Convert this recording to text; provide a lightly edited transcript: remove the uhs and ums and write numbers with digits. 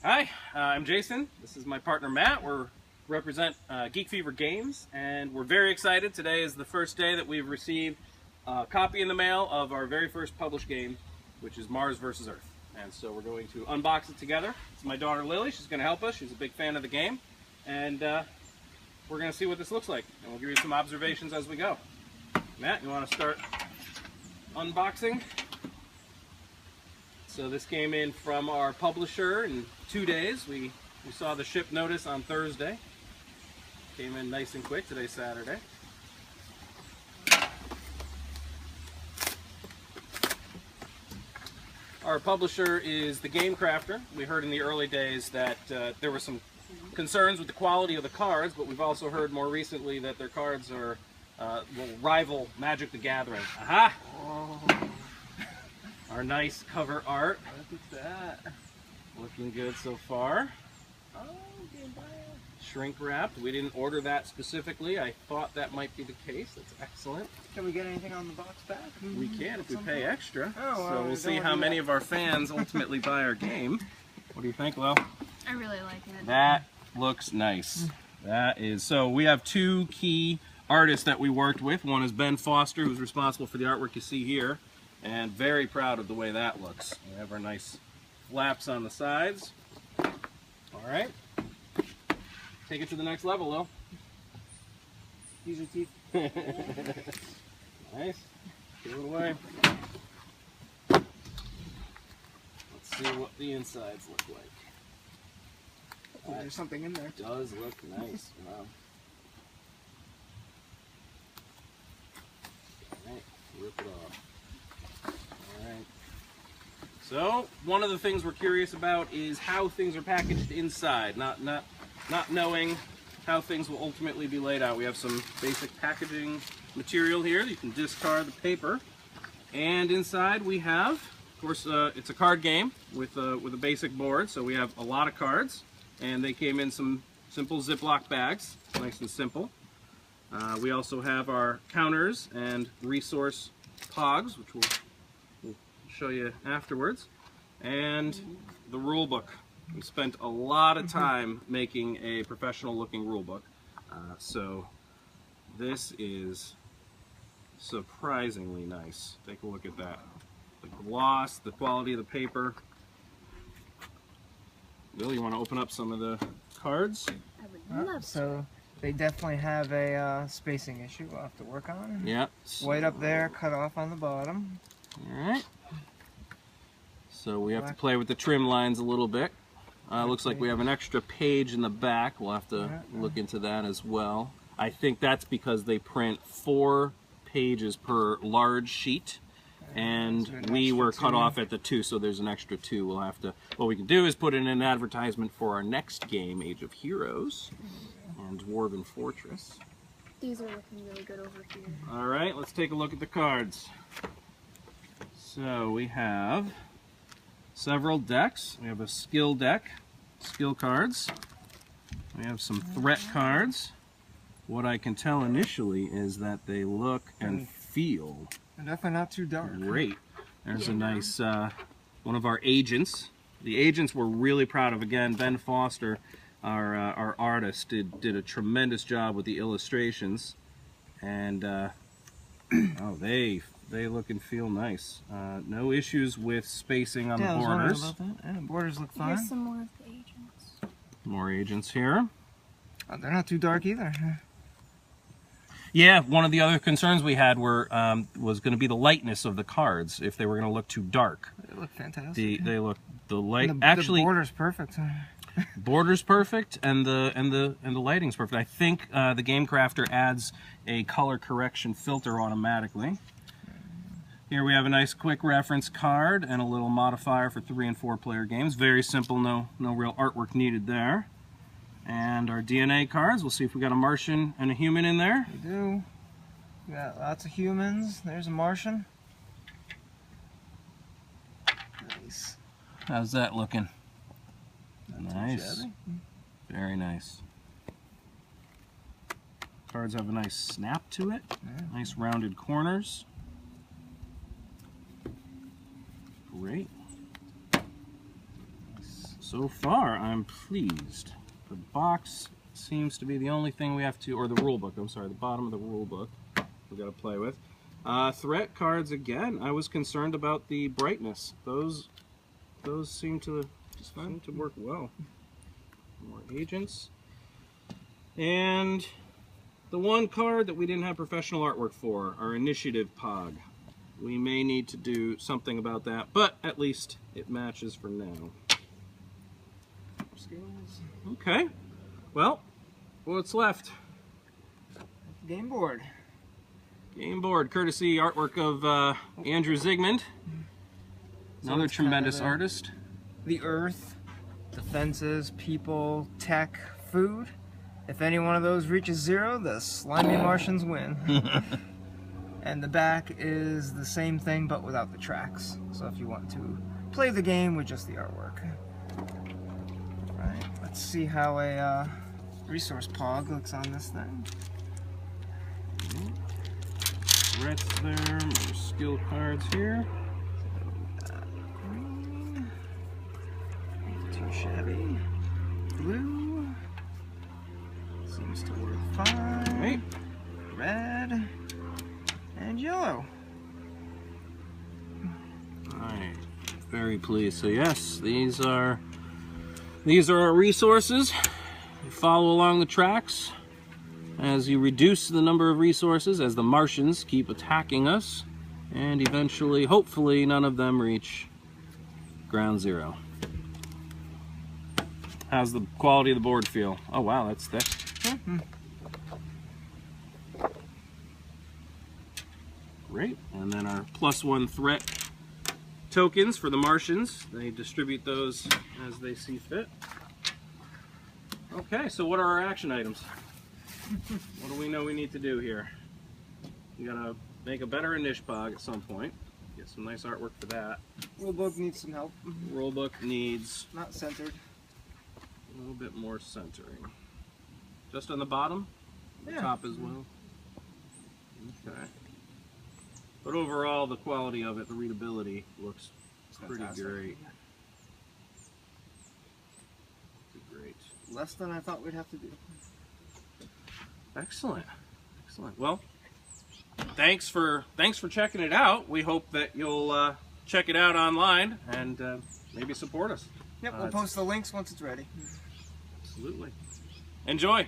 Hi, I'm Jason. This is my partner Matt. We represent Geek Fever Games, and we're very excited. Today is the first day that we've received a copy in the mail of our very first published game, which is Mars vs. Earth. And so we're going to unbox it together. It's my daughter Lily. She's going to help us. She's a big fan of the game. And we're going to see what this looks like. And we'll give you some observations as we go. Matt, you want to start unboxing? So this came in from our publisher in 2 days. We saw the ship notice on Thursday. Came in nice and quick. Today's Saturday. Our publisher is the Game Crafter. We heard in the early days that there were some concerns with the quality of the cards, but we've also heard more recently that their cards are will rival Magic the Gathering. Aha! Oh. Our nice cover art. Look at that. Looking good so far. Oh, goodbye. Shrink wrapped. We didn't order that specifically. I thought that might be the case. That's excellent. Can we get anything on the box back? We can if we pay extra. Oh, well, so we'll see how many of our fans ultimately buy our game. What do you think, Lil? I really like it. That looks nice. That is. So we have two key artists that we worked with. One is Ben Foster, who's responsible for the artwork you see here. And very proud of the way that looks. We have our nice flaps on the sides. All right. Take it to the next level, Lil. Use your teeth. Nice. Give it away. Let's see what the insides look like. Oh, there's something in there. Does look nice. Wow. All right. Rip it off. Alright. So, one of the things we're curious about is how things are packaged inside, not knowing how things will ultimately be laid out. We have some basic packaging material here. You can discard the paper. And inside we have, of course, it's a card game with a basic board, so we have a lot of cards. And they came in some simple Ziploc bags, nice and simple. We also have our counters and resource pogs, which we'll show you afterwards, and the rule book. We spent a lot of time making a professional looking rule book, so this is surprisingly nice. Take a look at that. The gloss, the quality of the paper. Bill, you want to open up some of the cards? I would love to. So they definitely have a spacing issue we'll have to work on. Yep. White up there, cut off on the bottom. Alright. So we have to play with the trim lines a little bit. Looks like we have an extra page in the back. We'll have to look into that as well. I think that's because they print 4 pages per large sheet. And we were cut off at the 2, so there's an extra 2. We'll have to, what we can do is put in an advertisement for our next game, Age of Heroes and Dwarven Fortress. These are looking really good over here. Alright, let's take a look at the cards. So we have several decks. We have a skill deck, skill cards. We have some threat cards. What I can tell initially is that they look and feel They're definitely not too dark. great. There's a nice, one of our agents. The agents we're really proud of. Again, Ben Foster, our artist, did a tremendous job with the illustrations. And, oh, they look and feel nice. No issues with spacing on the borders. About that. Yeah, the borders look fine. Here's some more of the agents. More agents here. Oh, they're not too dark either. Yeah, one of the other concerns we had was going to be the lightness of the cards. If they were going to look too dark. They look fantastic. They look the light. The border's perfect. Border's perfect, and the lighting's perfect. I think the Game Crafter adds a color correction filter automatically. Here we have a nice quick reference card and a little modifier for 3- and 4-player games. Very simple, no real artwork needed there. And our DNA cards, we'll see if we got a Martian and a human in there. We do. We got lots of humans. There's a Martian. Nice. How's that looking? Not too Nice. shabby. Very nice. Cards have a nice snap to it. Yeah. Nice rounded corners. Great. So far, I'm pleased. The box seems to be the only thing we have to, or the rule book, I'm sorry, the bottom of the rule book we got to play with. Threat cards, again, I was concerned about the brightness. Those seem to work well. More agents. And the one card that we didn't have professional artwork for, our initiative Pog. We may need to do something about that, but at least it matches for now. Okay. Well, what's left? Game board. Game board, courtesy artwork of Andrew Zygmunt. Another it's tremendous kind of artist. The Earth, defenses, people, tech, food. If any one of those reaches 0, the slimy Martians win. And the back is the same thing but without the tracks. So if you want to play the game with just the artwork. Right, let's see how a resource pog looks on this thing. Threats there, more skill cards here. Green, too shabby. Blue, seems to work fine. Right. Red, and yellow. Alright, very pleased. So yes, these are our resources. You follow along the tracks as you reduce the number of resources as the Martians keep attacking us, and eventually, hopefully, none of them reach ground zero. How's the quality of the board feel? Oh wow, that's thick. Great. And then our +1 threat tokens for the Martians. They distribute those as they see fit. Okay, so what are our action items? What do we know we need to do here? We gotta make a better Inishpog at some point. Get some nice artwork for that. Rulebook needs some help. Rulebook needs Not centered. a little bit more centering. Just on the bottom? The Yeah. top as well? Okay. But overall, the quality of it, the readability, looks pretty Fantastic. great. Great. Less than I thought we'd have to do. Excellent. Excellent. Well, thanks for checking it out. We hope that you'll check it out online and maybe support us. Yep, we'll post the links once it's ready. Absolutely. Enjoy.